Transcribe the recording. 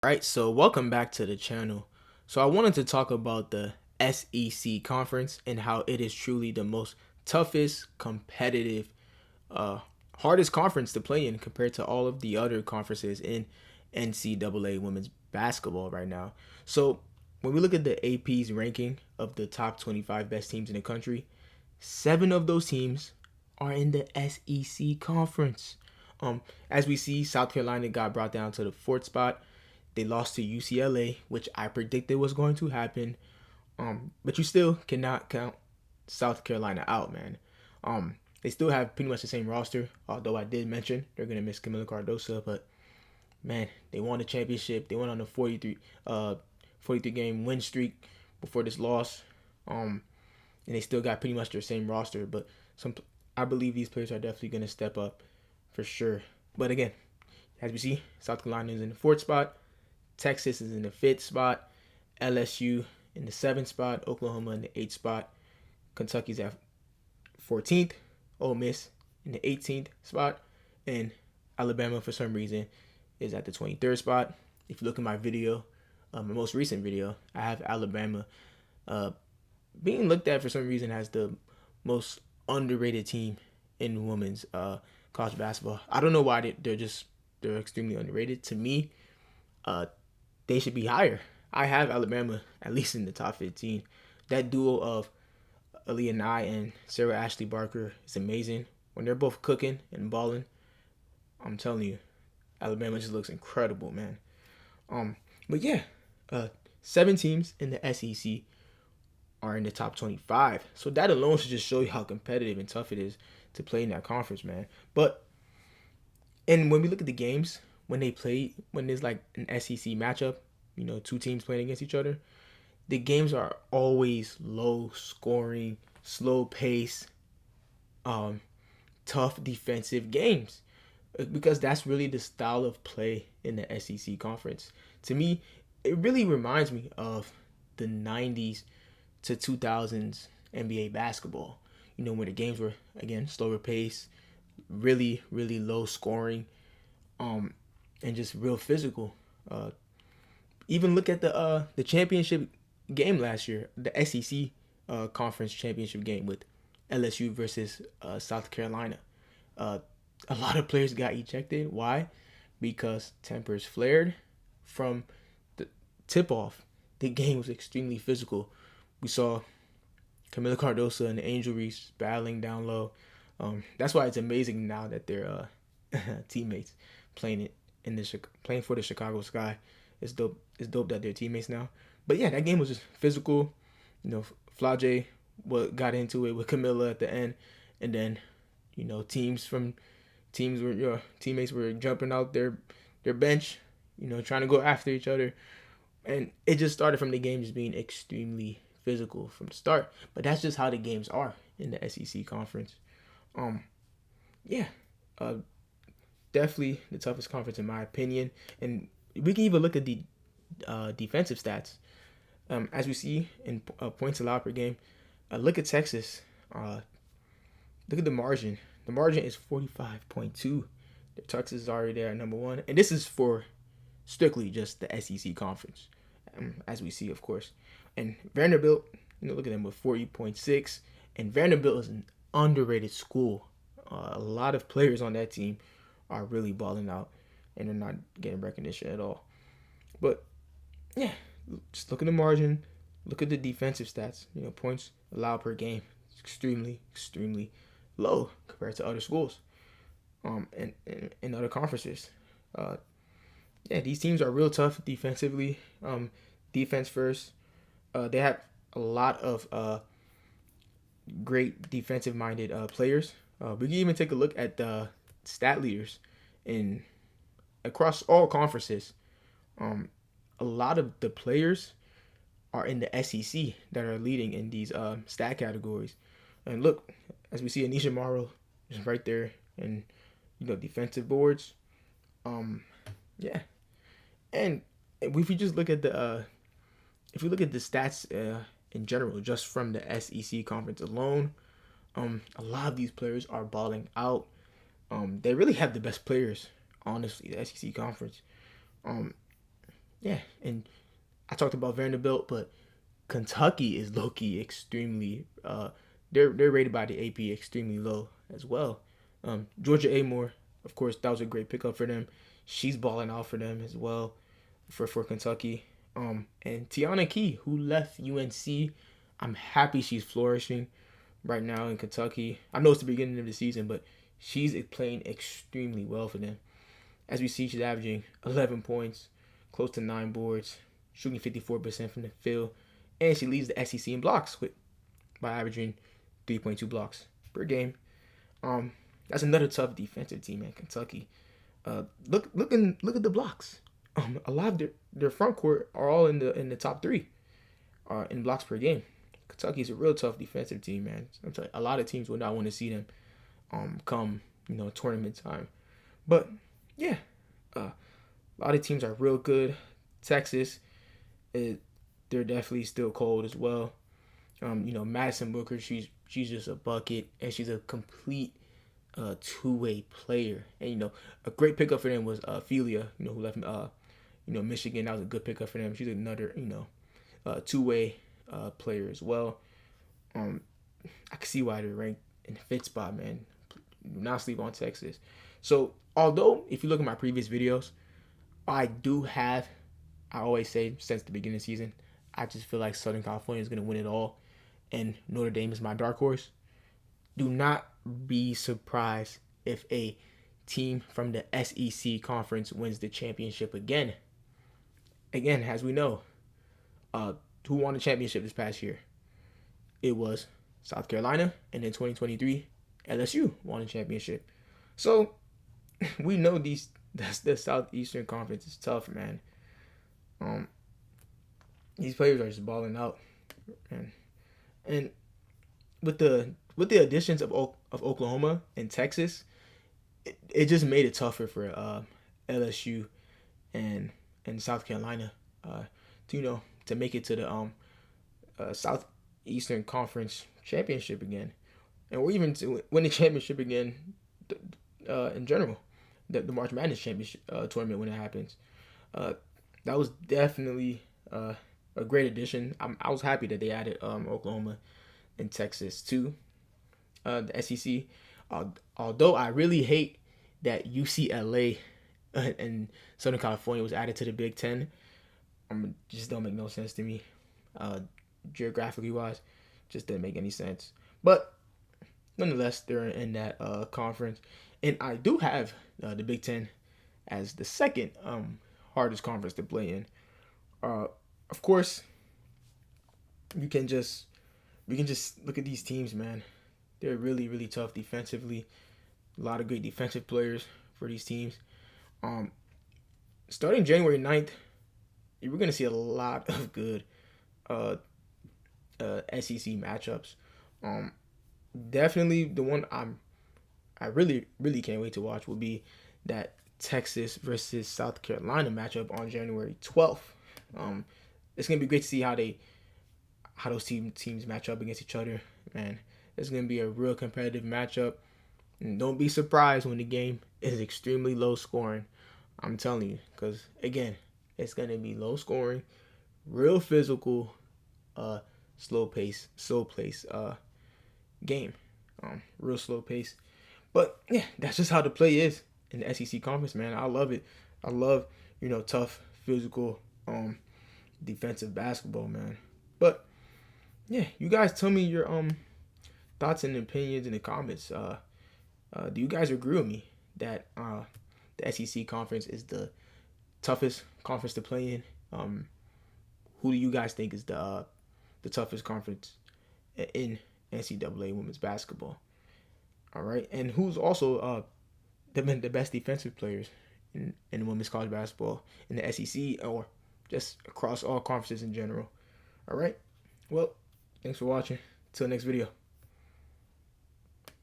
Alright, so welcome back to the channel. So I wanted to talk about the SEC conference and how it is truly the most toughest, competitive, uh, hardest conference to play in compared to all of the other conferences in NCAA women's basketball right now. So when we look at the AP's ranking of the top 25 best teams in the country, 7 of those teams are in the SEC conference. As we see, South Carolina got brought down to the 4th spot. They lost to UCLA, which I predicted was going to happen. But you still cannot count South Carolina out, man. They still have pretty much the same roster, although I did mention they're gonna miss Camila Cardoso. But man, they won the championship. They went on a 43 game win streak before this loss. And they still got pretty much their same roster. But I believe these players are definitely gonna step up for sure. But again, as we see, South Carolina is in the 4th spot. Texas is in the 5th spot. LSU in the 7th spot. Oklahoma in the 8th spot. Kentucky's at 14th. Ole Miss in the 18th spot. And Alabama, for some reason, is at the 23rd spot. If you look at my video, my most recent video, I have Alabama being looked at for some reason as the most underrated team in women's college basketball. I don't know why they're extremely underrated. To me, they should be higher. I have Alabama at least in the top 15. That duo of Aaliyah Nye and Sarah Ashley Barker is amazing. When they're both cooking and balling, I'm telling you, Alabama just looks incredible, man. But yeah, 7 teams in the SEC are in the top 25. So that alone should just show you how competitive and tough it is to play in that conference, man. And when we look at the games, when there's like an SEC matchup, 2 teams playing against each other, the games are always low scoring, slow pace, tough defensive games, because that's really the style of play in the SEC conference. To me, it really reminds me of the 90s to 2000s NBA basketball, where the games were, again, slower pace, really, really low scoring, and just real physical. Even look at the championship game last year, the SEC conference championship game with LSU versus South Carolina. A lot of players got ejected. Why? Because tempers flared from the tip off. The game was extremely physical. We saw Camila Cardoso and Angel Reese battling down low. That's why it's amazing now that they're teammates playing playing for the Chicago Sky. It's dope. It's dope that they're teammates now. But yeah, that game was just physical. Flage got into it with Camilla at the end, and then teams where your teammates were jumping out their bench, trying to go after each other, and it just started from the game just being extremely physical from the start. But that's just how the games are in the SEC conference. Yeah, definitely the toughest conference in my opinion, and we can even look at the defensive stats. As we see in points allowed per game, look at Texas. Look at the margin. The margin is 45.2. Texas is already there at number 1, and this is for strictly just the SEC conference, as we see, of course. And Vanderbilt, look at them with 40.6, and Vanderbilt is an underrated school. A lot of players on that team are really balling out, and they're not getting recognition at all. But yeah, just look at the margin, look at the defensive stats. Points allowed per game, it's extremely, extremely low compared to other schools, and in other conferences. Yeah, these teams are real tough defensively. Defense first. They have a lot of great defensive-minded players. We can even take a look at the stat leaders across all conferences. A lot of the players are in the SEC that are leading in these stat categories. And look, as we see, Anisha Morrow is right there, and defensive boards. Yeah, and if you just look at the stats in general, just from the SEC conference alone, a lot of these players are balling out. They really have the best players, honestly, the SEC conference. yeah, and I talked about Vanderbilt, but Kentucky is low key extremely. They're rated by the AP extremely low as well. Georgia Amore, of course, that was a great pickup for them. She's balling out for them as well, for Kentucky. And Tiana Key, who left UNC, I'm happy she's flourishing right now in Kentucky. I know it's the beginning of the season, but she's playing extremely well for them. As we see, she's averaging 11 points, close to 9 boards, shooting 54% from the field, and she leads the SEC in blocks by averaging 3.2 blocks per game. That's another tough defensive team, man. Kentucky. Look at the blocks. A lot of their front court are all in the top three in blocks per game. Kentucky's a real tough defensive team, man. I'm telling you, a lot of teams would not want to see them come tournament time. But yeah, a lot of teams are real good. Texas, they're definitely still cold as well. Madison Booker, she's just a bucket, and she's a complete two-way player. And a great pickup for them was Felia, who left Michigan. That was a good pickup for them. She's another two-way player as well. I can see why they're ranked in the fifth spot, man. Do not sleep on Texas. So although if you look at my previous videos, I always say since the beginning of the season, I just feel like Southern California is going to win it all, and Notre Dame is my dark horse. Do not be surprised if a team from the SEC conference wins the championship again. Again, as we know, who won the championship this past year? It was South Carolina, and in 2023, LSU won the championship. So we know the Southeastern Conference is tough, man. These players are just balling out, man. And with the additions of Oklahoma and Texas, it just made it tougher for LSU and South Carolina to make it to the Southeastern Conference championship again, or even to win the championship again in general, the March Madness championship tournament when it happens. That was definitely a great addition. I was happy that they added Oklahoma and Texas to the SEC. Although I really hate that UCLA and Southern California was added to the Big Ten. Just don't make no sense to me. Geographically wise, just didn't make any sense. But nonetheless, they're in that conference. And I do have the Big Ten as the second hardest conference to play in. Of course, we can just look at these teams, man. They're really, really tough defensively. A lot of great defensive players for these teams. Starting January 9th, we're going to see a lot of good SEC matchups. Definitely the one I really, really can't wait to watch will be that Texas versus South Carolina matchup on January 12th. It's going to be great to see how those teams match up against each other, man. It's going to be a real competitive matchup. And don't be surprised when the game is extremely low scoring. I'm telling you, because again, it's going to be low scoring, real physical, slow pace game. Real slow pace. But yeah, that's just how the play is in the SEC conference, man. I love it. I love, tough, physical, defensive basketball, man. But yeah, you guys tell me your thoughts and opinions in the comments. Do you guys agree with me that the SEC conference is the toughest conference to play in? Who do you guys think is the toughest conference in NCAA women's basketball? All right, and who's also the best defensive players in women's college basketball in the SEC or just across all conferences in general? All right, well, thanks for watching. Till next video.